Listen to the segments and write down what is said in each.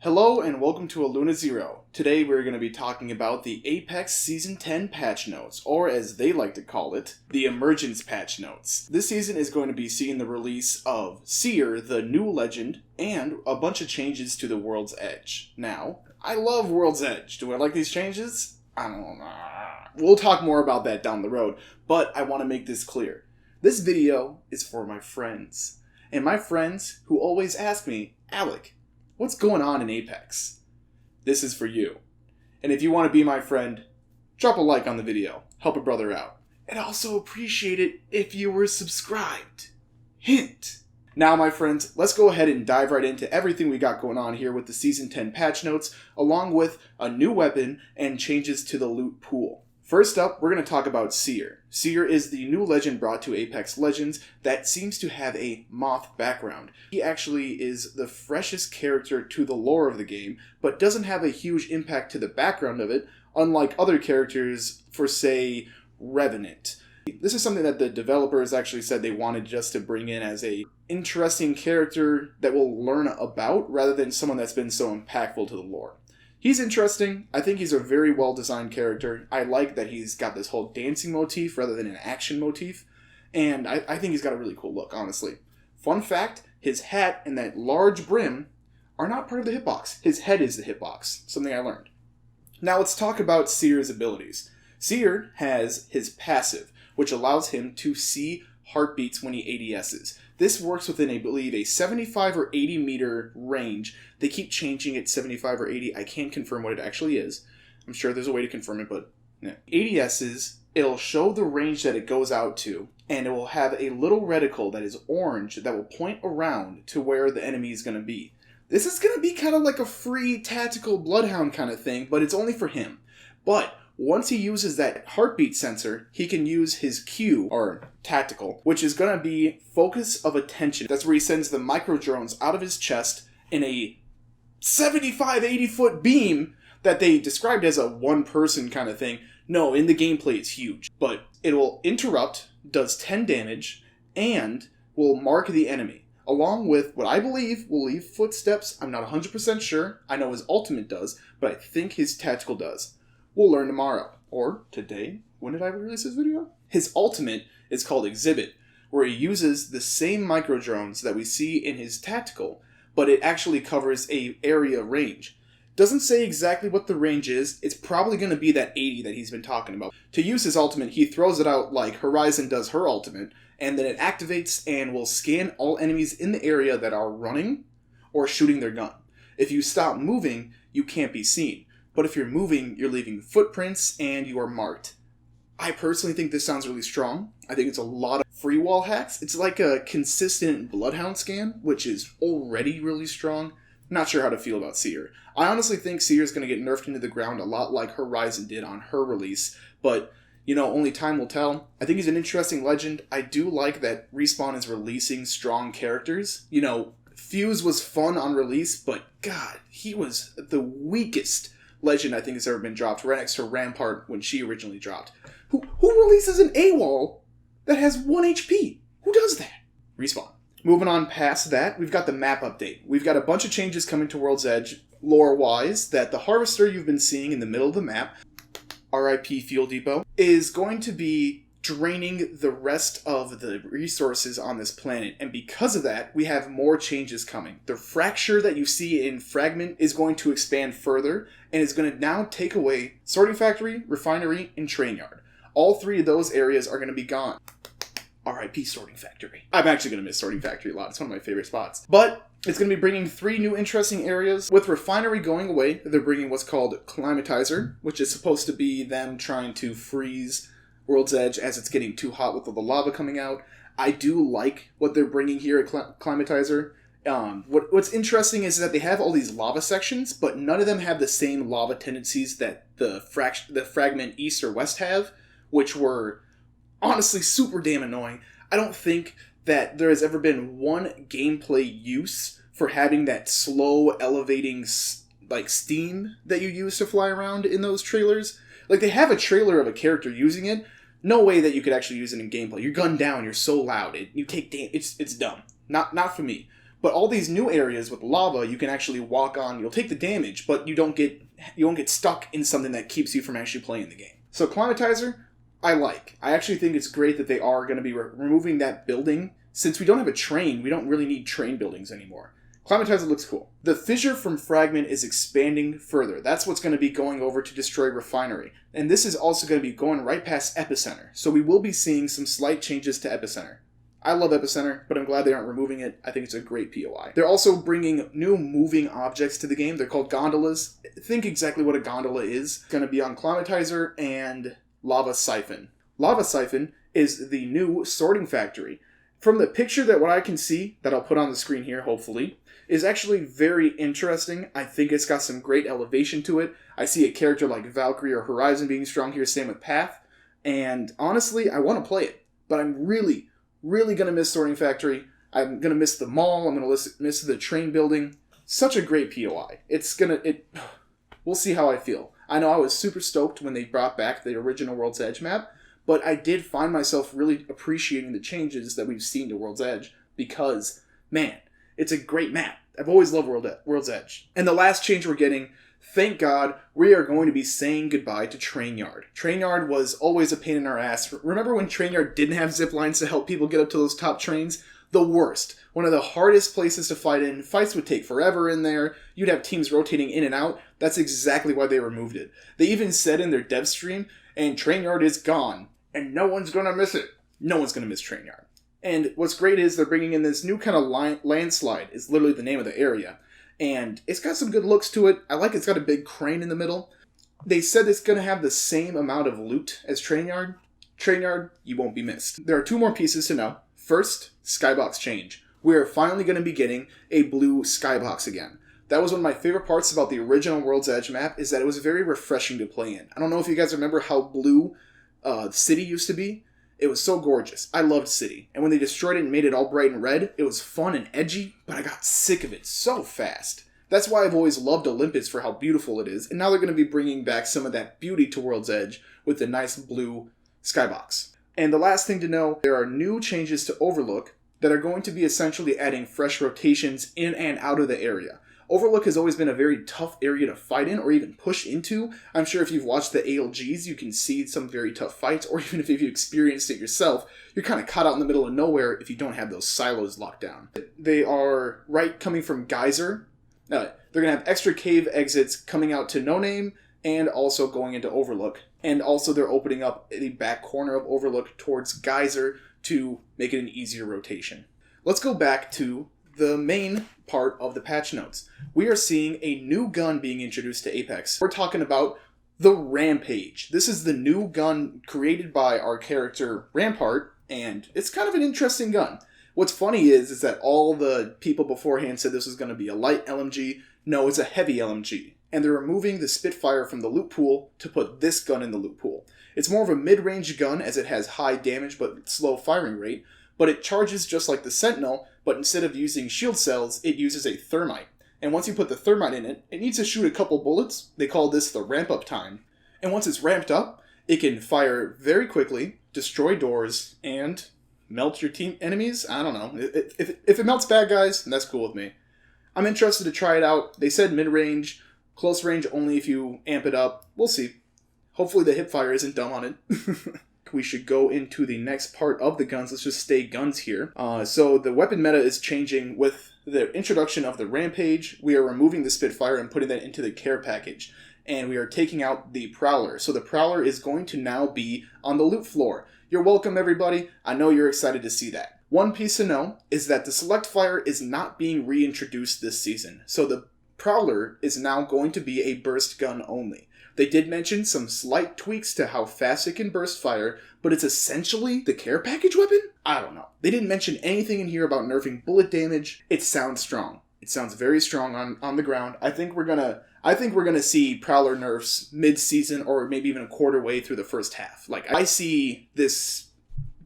Hello and welcome to Aluna Zero. Today we're going to be talking about the Apex Season 10 patch notes, or as they like to call it, the Emergence patch notes. This season is going to be seeing the release of Seer, the new legend, and a bunch of changes to the World's Edge. Now, I love World's Edge. Do I like these changes? I don't know. We'll talk more about that down the road, but I want to make this clear. This video is for my friends. And my friends who always ask me, Alec, what's going on in Apex? This is for you. And if you want to be my friend, drop a like on the video. Help a brother out. And also appreciate it if you were subscribed. Hint. Now, my friends, let's go ahead and dive right into everything we got going on here with the Season 10 patch notes, along with a new weapon and changes to the loot pool. First up, we're going to talk about Seer. Seer is the new legend brought to Apex Legends that seems to have a moth background. He actually is the freshest character to the lore of the game, but doesn't have a huge impact to the background of it, unlike other characters for, say, Revenant. This is something that the developers actually said they wanted just to bring in as a interesting character that we'll learn about, rather than someone that's been so impactful to the lore. He's interesting. I think he's a very well-designed character. I like that he's got this whole dancing motif rather than an action motif. And I think he's got a really cool look, honestly. Fun fact, his hat and that large brim are not part of the hitbox. His head is the hitbox. Something I learned. Now let's talk about Seer's abilities. Seer has his passive, which allows him to see heartbeats when he ADSs. This works within, I believe, a 75 or 80 meter range. They keep changing it 75 or 80. I can't confirm what it actually is. I'm sure there's a way to confirm it, but yeah. ADSs, it'll show the range that it goes out to, and it will have a little reticle that is orange that will point around to where the enemy is going to be. This is going to be kind of like a free tactical bloodhound kind of thing, but it's only for him. But once he uses that heartbeat sensor, he can use his Q, or tactical, which is going to be focus of attention. That's where he sends the micro drones out of his chest in a 75, 80 foot beam that they described as a one person kind of thing. No, in the gameplay it's huge. But it will interrupt, does 10 damage, and will mark the enemy. Along with what I believe will leave footsteps. I'm not 100% sure. I know his ultimate does, but I think his tactical does. We'll learn tomorrow. Or today. When did I release this video? His ultimate is called Exhibit, where he uses the same micro drones that we see in his tactical, but it actually covers a area range. Doesn't say exactly what the range is. It's probably going to be that 80 that he's been talking about. To use his ultimate, he throws it out like Horizon does her ultimate, and then it activates and will scan all enemies in the area that are running or shooting their gun. If you stop moving, you can't be seen. But if you're moving, you're leaving footprints and you are marked. I personally think this sounds really strong. I think it's a lot of free wall hacks. It's like a consistent Bloodhound scan, which is already really strong. Not sure how to feel about Seer. I honestly think Seer is going to get nerfed into the ground a lot like Horizon did on her release. But, only time will tell. I think he's an interesting legend. I do like that Respawn is releasing strong characters. Fuse was fun on release, but God, he was the weakest legend I think has ever been dropped, right next to Rampart when she originally dropped. Who releases an AWOL that has 1 HP? Who does that? Respawn. Moving on past that, we've got the map update. We've got a bunch of changes coming to World's Edge, lore-wise, that the Harvester you've been seeing in the middle of the map, RIP Fuel Depot, is going to be draining the rest of the resources on this planet, and because of that, we have more changes coming. The fracture that you see in Fragment is going to expand further, and is going to now take away Sorting Factory, Refinery, and Train Yard. All three of those areas are going to be gone. RIP Sorting Factory. I'm actually going to miss Sorting Factory a lot. It's one of my favorite spots. But it's going to be bringing 3 new interesting areas. With Refinery going away, they're bringing what's called Climatizer, which is supposed to be them trying to freeze World's Edge as it's getting too hot with all the lava coming out. I do like what they're bringing here at Climatizer. What's interesting is that they have all these lava sections, but none of them have the same lava tendencies that the Fragment East or West have, which were honestly super damn annoying. I don't think that there has ever been one gameplay use for having that slow elevating steam that you use to fly around in those trailers. Like, they have a trailer of a character using it. No way that you could actually use it in gameplay. You're gunned down, you're so loud, you take damage. It's dumb. Not for me. But all these new areas with lava, you can actually walk on. You'll take the damage, but you won't get stuck in something that keeps you from actually playing the game. So Climatizer, I like. I actually think it's great that they are going to be removing that building. Since we don't have a train, we don't really need train buildings anymore. Climatizer looks cool. The fissure from Fragment is expanding further. That's what's going to be going over to destroy Refinery. And this is also going to be going right past Epicenter. So we will be seeing some slight changes to Epicenter. I love Epicenter, but I'm glad they aren't removing it. I think it's a great POI. They're also bringing new moving objects to the game. They're called gondolas. Think exactly what a gondola is. It's going to be on Climatizer and Lava Siphon. Lava Siphon is the new sorting factory. From the picture that what I can see, that I'll put on the screen here, hopefully, is actually very interesting. I think it's got some great elevation to it. I see a character like Valkyrie or Horizon being strong here, same with Path. And honestly, I want to play it. But I'm really going to miss Sorting Factory. I'm going to miss the mall. I'm going to miss the train building. Such a great POI. We'll see how I feel. I know I was super stoked when they brought back the original World's Edge map, but I did find myself really appreciating the changes that we've seen to World's Edge because, man, it's a great map. I've always loved World's Edge. And the last change we're getting, thank God, we are going to be saying goodbye to Train Yard. Train Yard was always a pain in our ass. Remember when Train Yard didn't have zip lines to help people get up to those top trains? The worst. One of the hardest places to fight in. Fights would take forever in there. You'd have teams rotating in and out. That's exactly why they removed it. They even said in their dev stream, and Train Yard is gone, and no one's going to miss it. No one's going to miss Train Yard. And what's great is they're bringing in this new kind of landslide, is literally the name of the area. And it's got some good looks to it. I like it's got a big crane in the middle. They said it's going to have the same amount of loot as Train Yard. Train Yard, you won't be missed. There are two more pieces to know. First, skybox change. We're finally going to be getting a blue skybox again. That was one of my favorite parts about the original World's Edge map, is that it was very refreshing to play in. I don't know if you guys remember how blue City used to be. It was so gorgeous. I loved City. And when they destroyed it and made it all bright and red, it was fun and edgy, but I got sick of it so fast. That's why I've always loved Olympus for how beautiful it is, and now they're going to be bringing back some of that beauty to World's Edge with the nice blue skybox. And the last thing to know, there are new changes to Overlook that are going to be essentially adding fresh rotations in and out of the area. Overlook has always been a very tough area to fight in or even push into. I'm sure if you've watched the ALGs, you can see some very tough fights, or even if you've experienced it yourself, you're kind of caught out in the middle of nowhere if you don't have those silos locked down. They are coming from Geyser. They're going to have extra cave exits coming out to No Name and also going into Overlook. And also they're opening up the back corner of Overlook towards Geyser to make it an easier rotation. Let's go back to the main part of the patch notes. We are seeing a new gun being introduced to Apex. We're talking about the Rampage. This is the new gun created by our character Rampart, and it's kind of an interesting gun. What's funny is that all the people beforehand said this was going to be a light LMG. No, it's a heavy LMG. And they're removing the Spitfire from the loot pool to put this gun in the loot pool. It's more of a mid-range gun as it has high damage but slow firing rate, but it charges just like the Sentinel, but instead of using shield cells, it uses a thermite. And once you put the thermite in it, it needs to shoot a couple bullets. They call this the ramp-up time. And once it's ramped up, it can fire very quickly, destroy doors, and melt your team enemies? I don't know. If it melts bad guys, then that's cool with me. I'm interested to try it out. They said mid-range, close range only if you amp it up. We'll see. Hopefully the hipfire isn't dumb on it. We should go into the next part of the guns. Let's just stay guns here. So the weapon meta is changing with the introduction of the Rampage. We are removing the Spitfire and putting that into the care package. And we are taking out the Prowler. So the Prowler is going to now be on the loot floor. You're welcome, everybody. I know you're excited to see that. One piece to know is that the Select Fire is not being reintroduced this season. So the Prowler is now going to be a burst gun only. They did mention some slight tweaks to how fast it can burst fire, but it's essentially the care package weapon? I don't know. They didn't mention anything in here about nerfing bullet damage. It sounds strong. It sounds very strong on the ground. I think we're gonna see Prowler nerfs mid-season or maybe even a quarter way through the first half. Like, I see this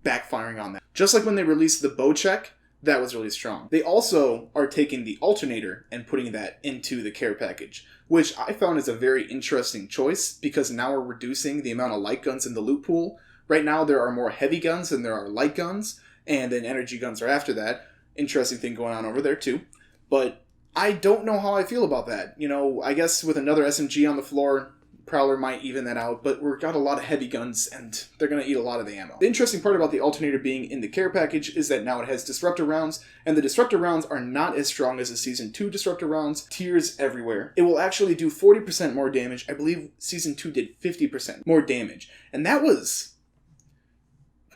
backfiring on that. Just like when they released the bow check, that was really strong. They also are taking the alternator and putting that into the care package, which I found is a very interesting choice because now we're reducing the amount of light guns in the loot pool. Right now there are more heavy guns than there are light guns, and then energy guns are after that. interesting thing going on over there too. But I don't know how I feel about that. You know, I guess with another SMG on the floor, Prowler might even that out, but we've got a lot of heavy guns, and they're going to eat a lot of the ammo. The interesting part about the alternator being in the care package is that now it has disruptor rounds, and the disruptor rounds are not as strong as the Season 2 disruptor rounds. Tears everywhere. It will actually do 40% more damage. I believe Season 2 did 50% more damage, and that was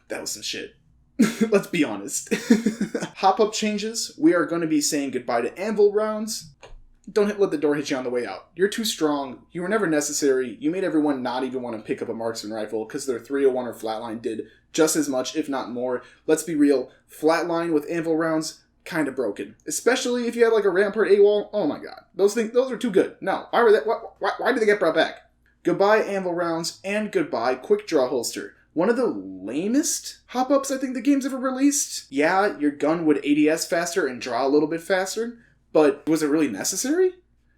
some shit. Let's be honest. Hop-up changes. We are going to be saying goodbye to anvil rounds. Don't let the door hit you on the way out. You're too strong. You were never necessary. You made everyone not even want to pick up a marksman rifle because their 301 or flatline did just as much, if not more. Let's be real. Flatline with anvil rounds, kind of broken. Especially if you had like a Rampart AWOL. Oh my god. Those are too good. No. Why did they get brought back? Goodbye anvil rounds and goodbye quick draw holster. One of the lamest hop-ups I think the game's ever released. Yeah, your gun would ADS faster and draw a little bit faster. But was it really necessary?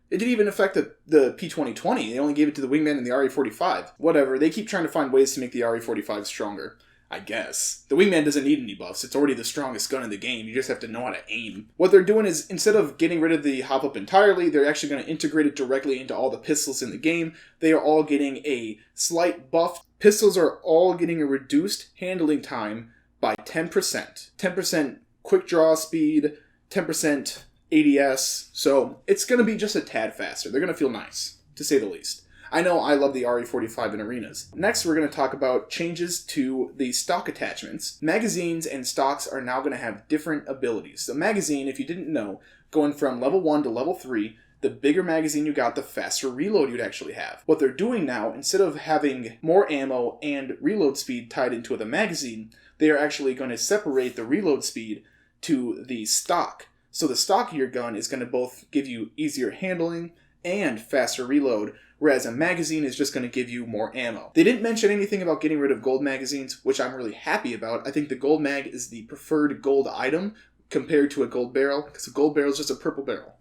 It didn't even affect the P2020. They only gave it to the Wingman and the RE45. Whatever, they keep trying to find ways to make the RE45 stronger. I guess. The Wingman doesn't need any buffs. It's already the strongest gun in the game. You just have to know how to aim. What they're doing is, instead of getting rid of the hop-up entirely, they're actually going to integrate it directly into all the pistols in the game. They are all getting a slight buff. Pistols are all getting a reduced handling time by 10%. 10% quick draw speed, 10% ADS, so it's going to be just a tad faster. They're going to feel nice, to say the least. I know I love the RE45 in arenas. Next, we're going to talk about changes to the stock attachments. Magazines and stocks are now going to have different abilities. The magazine, if you didn't know, going from level 1 to level 3, the bigger magazine you got, the faster reload you'd actually have. What they're doing now, instead of having more ammo and reload speed tied into the magazine, they are actually going to separate the reload speed to the stock. So the stock of your gun is going to both give you easier handling and faster reload, whereas a magazine is just going to give you more ammo. They didn't mention anything about getting rid of gold magazines, which I'm really happy about. I think the gold mag is the preferred gold item compared to a gold barrel, because a gold barrel is just a purple barrel.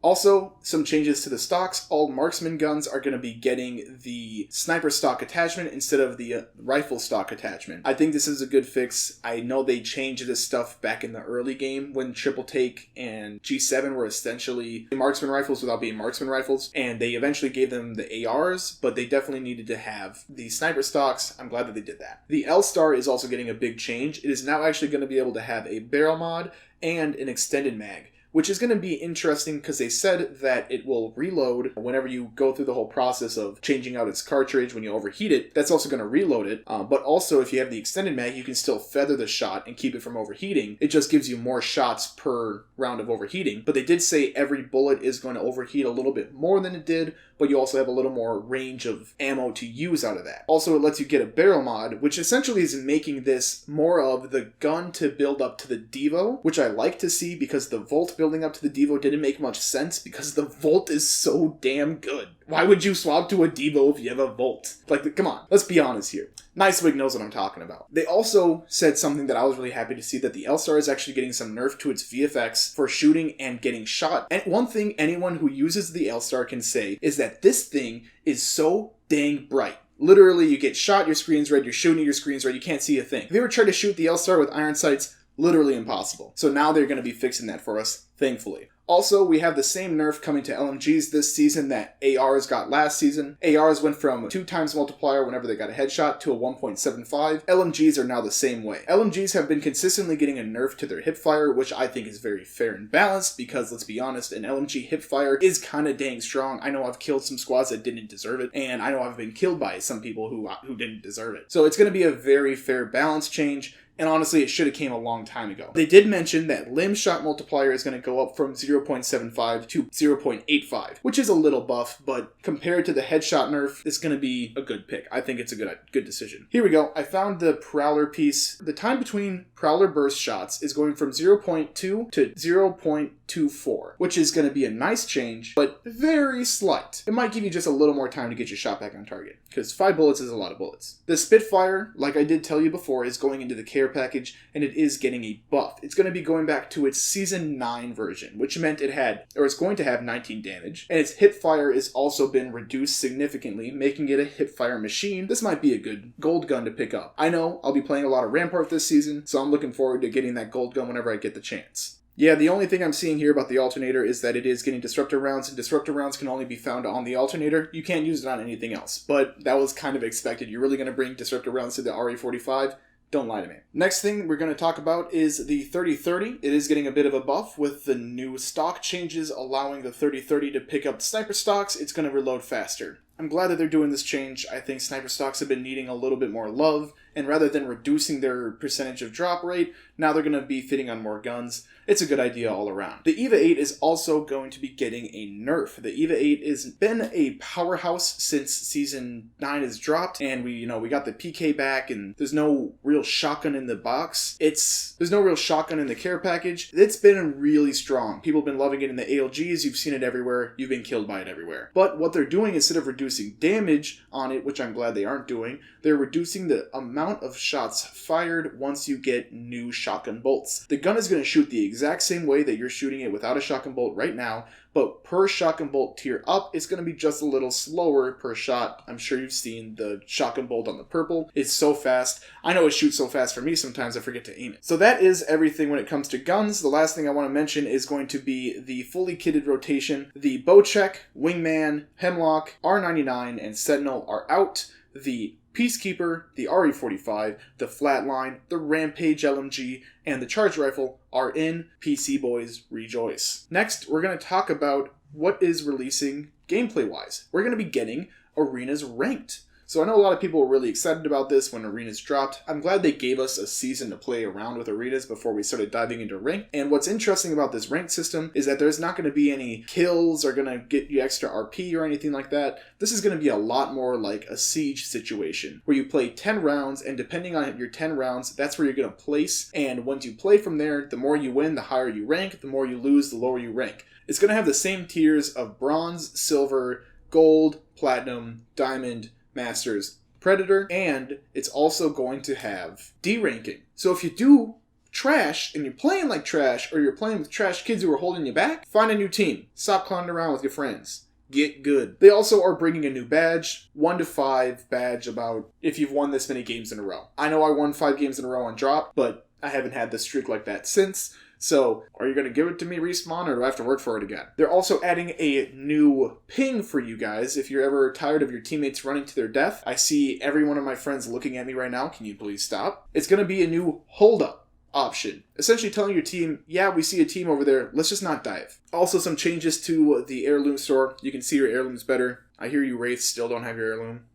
Also, some changes to the stocks. All marksman guns are going to be getting the sniper stock attachment instead of the rifle stock attachment. I think this is a good fix. I know they changed this stuff back in the early game when Triple Take and G7 were essentially marksman rifles without being marksman rifles, and they eventually gave them the ARs, but they definitely needed to have the sniper stocks. I'm glad that they did that. The L-Star is also getting a big change. It is now actually going to be able to have a barrel mod and an extended mag, which is going to be interesting because they said that it will reload whenever you go through the whole process of changing out its cartridge when you overheat it. That's also going to reload it. But also, if you have the extended mag, you can still feather the shot and keep it from overheating. It just gives you more shots per round of overheating. But they did say every bullet is going to overheat a little bit more than it did, but you also have a little more range of ammo to use out of that. Also, it lets you get a barrel mod, which essentially is making this more of the gun to build up to the Devo, which I like to see because the Volt building up to the Devo didn't make much sense because the Volt is so damn good. Why would you swap to a Devo if you have a Volt? Like, come on, let's be honest here. Nicewig knows what I'm talking about. They also said something that I was really happy to see, that the L-Star is actually getting some nerf to its VFX for shooting and getting shot. And one thing anyone who uses the L-Star can say is that this thing is so dang bright. Literally, you get shot, your screen's red, you're shooting, your screen's red, you can't see a thing. If you ever tried to shoot the L-Star with iron sights, literally impossible. So now they're going to be fixing that for us, thankfully. Also, we have the same nerf coming to LMGs this season that ARs got last season. ARs went from 2 times multiplier whenever they got a headshot to a 1.75. LMGs are now the same way. LMGs have been consistently getting a nerf to their hipfire, which I think is very fair and balanced because, let's be honest, an LMG hipfire is kind of dang strong. I know I've killed some squads that didn't deserve it, and I know I've been killed by some people who didn't deserve it. So it's going to be a very fair balance change. And honestly, it should have came a long time ago. They did mention that limb shot multiplier is going to go up from 0.75 to 0.85, which is a little buff, but compared to the headshot nerf, it's going to be a good pick. I think it's a good decision. Here we go. I found the Prowler piece. The time between Prowler burst shots is going from 0.2 to 0.24, which is going to be a nice change, but very slight. It might give you just a little more time to get your shot back on target, because 5 bullets is a lot of bullets. The Spitfire, like I did tell you before, is going into the care package, and it is getting a buff. It's going to be going back to its Season 9 version, which meant it's going to have 19 damage, and its hip fire has also been reduced significantly, making it a hip fire machine. This might be a good gold gun to pick up. I know I'll be playing a lot of Rampart this season, so I'm looking forward to getting that gold gun whenever I get the chance. Yeah, the only thing I'm seeing here about the alternator is that it is getting disruptor rounds, and disruptor rounds can only be found on the alternator. You can't use it on anything else, but that was kind of expected. You're really going to bring disruptor rounds to the RE45? Don't lie to me. Next thing we're going to talk about is the 3030. It is getting a bit of a buff with the new stock changes, allowing the 3030 to pick up sniper stocks. It's going to reload faster. I'm glad that they're doing this change. I think sniper stocks have been needing a little bit more love, and rather than reducing their percentage of drop rate, now they're going to be fitting on more guns. It's a good idea all around. The EVA 8 is also going to be getting a nerf. The EVA 8 has been a powerhouse since Season 9 has dropped, and we got the PK back, and there's no real shotgun in the box. There's no real shotgun in the care package. It's been really strong. People have been loving it in the ALGs. You've seen it everywhere. You've been killed by it everywhere. But what they're doing, instead of reducing damage on it, which I'm glad they aren't doing, they're reducing the amount of shots fired once you get new shotgun bolts. The gun is going to shoot the exact same way that you're shooting it without a shotgun bolt right now, but per shotgun bolt tier up, it's going to be just a little slower per shot. I'm sure you've seen the shotgun bolt on the purple. It's so fast. I know it shoots so fast for me, sometimes I forget to aim it. So that is everything when it comes to guns. The last thing I want to mention is going to be the fully kitted rotation. The Bowcheck, Wingman, Hemlock, R99, and Sentinel are out. The Peacekeeper, the RE45, the Flatline, the Rampage LMG, and the Charge Rifle are in. PC boys rejoice. Next, we're going to talk about what is releasing gameplay-wise. We're going to be getting Arenas Ranked. So I know a lot of people were really excited about this when Arenas dropped. I'm glad they gave us a season to play around with Arenas before we started diving into Ranked. And what's interesting about this Ranked system is that there's not going to be any kills or going to get you extra RP or anything like that. This is going to be a lot more like a siege situation where you play 10 rounds, and depending on your 10 rounds, that's where you're going to place. And once you play from there, the more you win, the higher you rank. The more you lose, the lower you rank. It's going to have the same tiers of bronze, silver, gold, platinum, diamond, Masters, Predator, and it's also going to have D-ranking. So if you do trash and you're playing like trash, or you're playing with trash kids who are holding you back, find a new team. Stop clowning around with your friends. Get good. They also are bringing a new badge, 1 to 5 badge about if you've won this many games in a row. I know I won 5 games in a row on drop, but I haven't had the streak like that since. So, are you going to give it to me, Respawn, or do I have to work for it again? They're also adding a new ping for you guys if you're ever tired of your teammates running to their death. I see every one of my friends looking at me right now. Can you please stop? It's going to be a new hold-up option. Essentially telling your team, yeah, we see a team over there, let's just not dive. Also, some changes to the heirloom store. You can see your heirlooms better. I hear you Wraiths still don't have your heirloom.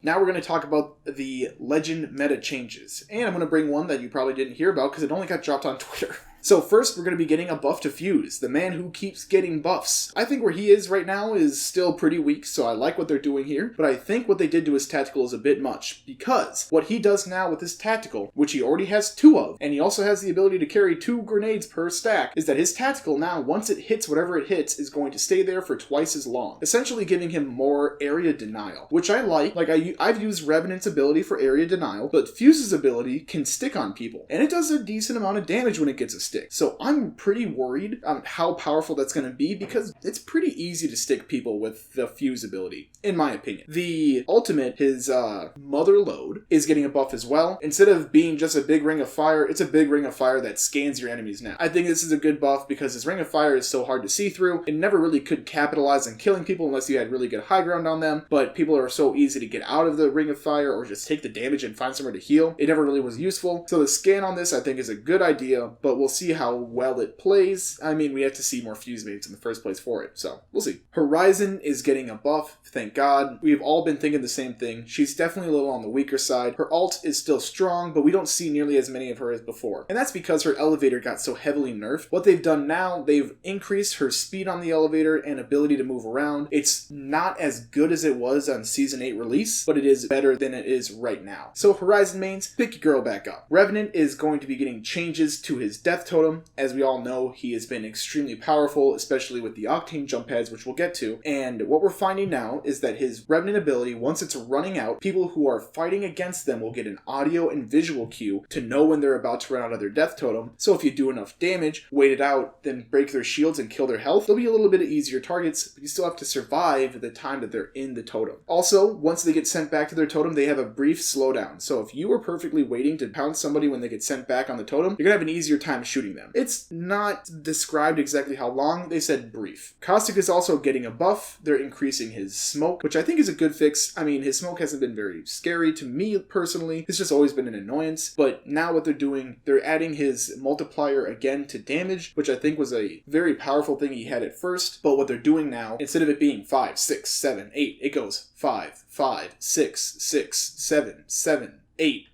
Now we're going to talk about the Legend meta changes. And I'm going to bring one that you probably didn't hear about because it only got dropped on Twitter. So first, we're going to be getting a buff to Fuse, the man who keeps getting buffs. I think where he is right now is still pretty weak, so I like what they're doing here. But I think what they did to his tactical is a bit much, because what he does now with his tactical, which he already has 2 of, and he also has the ability to carry 2 grenades per stack, is that his tactical now, once it hits whatever it hits, is going to stay there for twice as long, essentially giving him more area denial, which I like. I've used Revenant's ability for area denial, but Fuse's ability can stick on people, and it does a decent amount of damage when it gets a stick. So I'm pretty worried on how powerful that's going to be, because it's pretty easy to stick people with the Fuse ability, in my opinion. The ultimate, his Mother Load, is getting a buff as well. Instead of being just a big ring of fire, it's a big ring of fire that scans your enemies now. I think this is a good buff because his ring of fire is so hard to see through. It never really could capitalize on killing people unless you had really good high ground on them, but people are so easy to get out of the ring of fire or just take the damage and find somewhere to heal. It never really was useful. So the scan on this I think is a good idea, but we'll see see how well it plays. I mean, we have to see more fuse mates in the first place for it, so we'll see. Horizon is getting a buff, thank God. We've all been thinking the same thing. She's definitely a little on the weaker side. Her ult is still strong, but we don't see nearly as many of her as before. And that's because her elevator got so heavily nerfed. What they've done now, they've increased her speed on the elevator and ability to move around. It's not as good as it was on Season 8 release, but it is better than it is right now. So Horizon mains, pick your girl back up. Revenant is going to be getting changes to his death totem. As we all know, he has been extremely powerful, especially with the Octane jump pads, which we'll get to. And what we're finding now is that his Revenant ability, once it's running out, people who are fighting against them will get an audio and visual cue to know when they're about to run out of their death totem. So if you do enough damage, wait it out, then break their shields and kill their health, they'll be a little bit easier targets, but you still have to survive the time that they're in the totem. Also, once they get sent back to their totem, they have a brief slowdown. So if you were perfectly waiting to pounce somebody when they get sent back on the totem, you're gonna have an easier time shooting them. It's not described exactly how long, they said brief. Caustic is also getting a buff. They're increasing his smoke, which I think is a good fix. I mean, his smoke hasn't been very scary to me personally. It's just always been an annoyance. But now what they're doing, they're adding his multiplier again to damage, which I think was a very powerful thing he had at first. But what they're doing now, instead of it being 5, 6, 7, 8, it goes 5, 5, 6, 6, 7, 7, 8,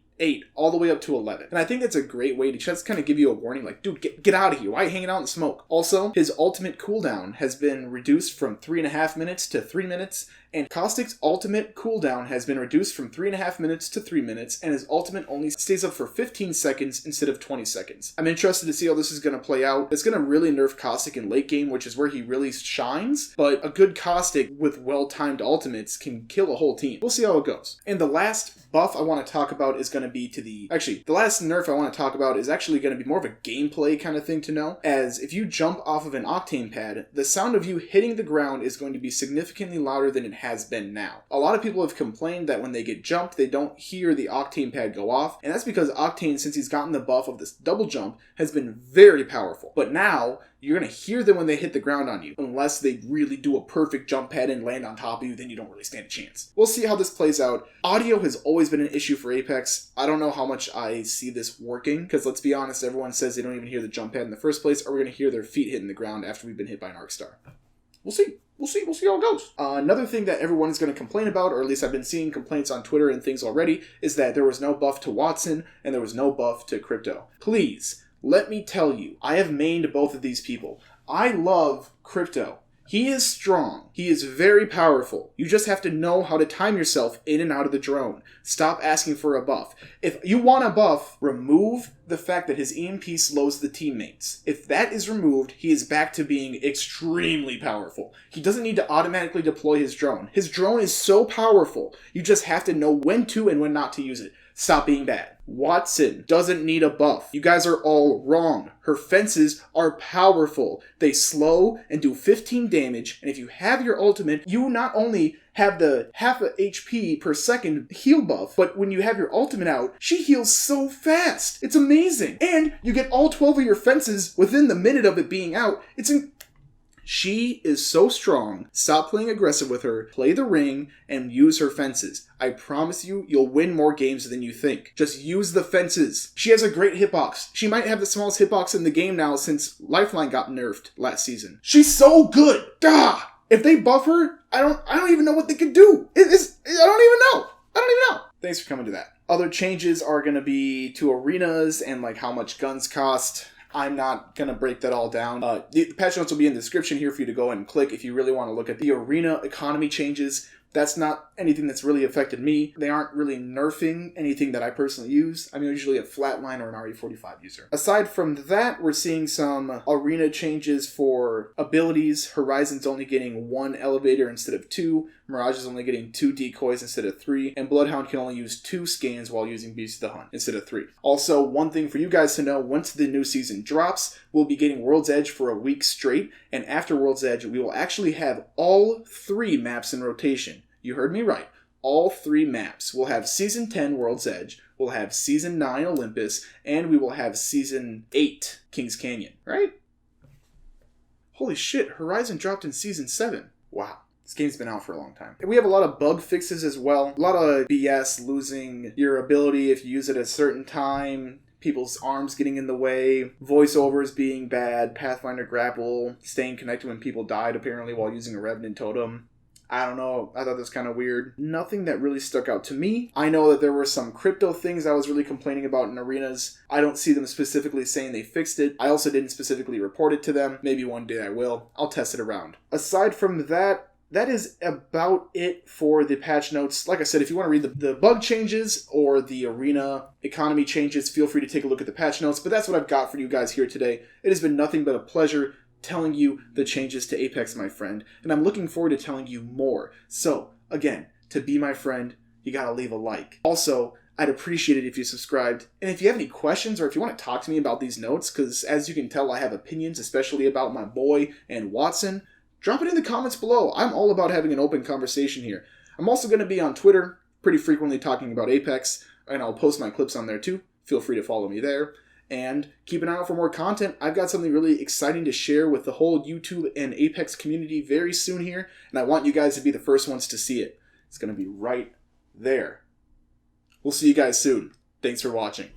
all the way up to 11. And I think that's a great way to just kind of give you a warning, like, dude, get out of here. Why are you hanging out in smoke? Also, his ultimate cooldown has been reduced from 3.5 minutes to 3 minutes, and Caustic's ultimate cooldown has been reduced from 3.5 minutes to 3 minutes, and his ultimate only stays up for 15 seconds instead of 20 seconds. I'm interested to see how this is going to play out. It's going to really nerf Caustic in late game, which is where he really shines, but a good Caustic with well-timed ultimates can kill a whole team. We'll see how it goes. And the last buff I want to talk about is going to be to the... Actually, the last nerf I want to talk about is actually going to be more of a gameplay kind of thing to know, as if you jump off of an Octane pad, the sound of you hitting the ground is going to be significantly louder than it has been now. A lot of people have complained that when they get jumped, they don't hear the Octane pad go off, and that's because Octane, since he's gotten the buff of this double jump, has been very powerful. But now, you're going to hear them when they hit the ground on you, unless they really do a perfect jump pad and land on top of you, then you don't really stand a chance. We'll see how this plays out. Audio has always been an issue for Apex. I don't know how much I see this working, because let's be honest, everyone says they don't even hear the jump pad in the first place, or we're going to hear their feet hitting the ground after we've been hit by an arc star. We'll see. We'll see how it goes. Another thing that everyone is going to complain about, or at least I've been seeing complaints on Twitter and things already, is that there was no buff to Watson and there was no buff to Crypto. Please, let me tell you, I have mained both of these people. I love Crypto. He is strong. He is very powerful. You just have to know how to time yourself in and out of the drone. Stop asking for a buff. If you want a buff, remove the fact that his EMP slows the teammates. If that is removed, he is back to being extremely powerful. He doesn't need to automatically deploy his drone. His drone is so powerful, you just have to know when to and when not to use it. Stop being bad. Watson doesn't need a buff. You guys are all wrong. Her fences are powerful. They slow and do 15 damage, and if you have your ultimate, you not only have the half a HP per second heal buff, but when you have your ultimate out, she heals so fast. It's amazing. And you get all 12 of your fences within the minute of it being out. She is so strong. Stop playing aggressive with her, play the ring, and use her fences. I promise you, you'll win more games than you think. Just use the fences. She has a great hitbox. She might have the smallest hitbox in the game now since Lifeline got nerfed last season. She's so good. Duh! If they buff her, I don't even know what they could do. I don't even know. Thanks for coming to that. Other changes are going to be to arenas and like how much guns cost. I'm not going to break that all down. The patch notes will be in the description here for you to go and click if you really want to look at the arena economy changes. That's not anything that's really affected me. They aren't really nerfing anything that I personally use. I'm usually a flatline or an RE45 user. Aside from that, we're seeing some arena changes for abilities. Horizon's only getting 1 elevator instead of 2. Mirage is only getting 2 decoys instead of 3. And Bloodhound can only use 2 scans while using Beast of the Hunt instead of 3. Also, one thing for you guys to know, once the new season drops, we'll be getting World's Edge for a week straight. And after World's Edge, we will actually have all 3 maps in rotation. You heard me right. All 3 maps. We'll have Season 10 World's Edge, we'll have Season 9 Olympus, and we will have Season 8 Kings Canyon. Right? Holy shit, Horizon dropped in Season 7. Wow. This game's been out for a long time. We have a lot of bug fixes as well. A lot of BS, losing your ability if you use it at a certain time people's arms getting in the way, voiceovers being bad, Pathfinder grapple, staying connected when people died apparently while using a Revenant totem. I don't know, I thought that was kind of weird. Nothing that really stuck out to me. I know that there were some crypto things I was really complaining about in arenas. I don't see them specifically saying they fixed it. I also didn't specifically report it to them. Maybe one day I will. I'll test it around. Aside from that, that is about it for the patch notes. Like I said, if you want to read the bug changes or the arena economy changes, feel free to take a look at the patch notes. But that's what I've got for you guys here today. It has been nothing but a pleasure telling you the changes to Apex, my friend. And I'm looking forward to telling you more. So, again, to be my friend, you gotta leave a like. Also, I'd appreciate it if you subscribed. And if you have any questions or if you want to talk to me about these notes, because as you can tell, I have opinions, especially about my boy and Watson, drop it in the comments below. I'm all about having an open conversation here. I'm also going to be on Twitter, pretty frequently talking about Apex, and I'll post my clips on there too. Feel free to follow me there. And keep an eye out for more content. I've got something really exciting to share with the whole YouTube and Apex community very soon here, and I want you guys to be the first ones to see it. It's going to be right there. We'll see you guys soon. Thanks for watching.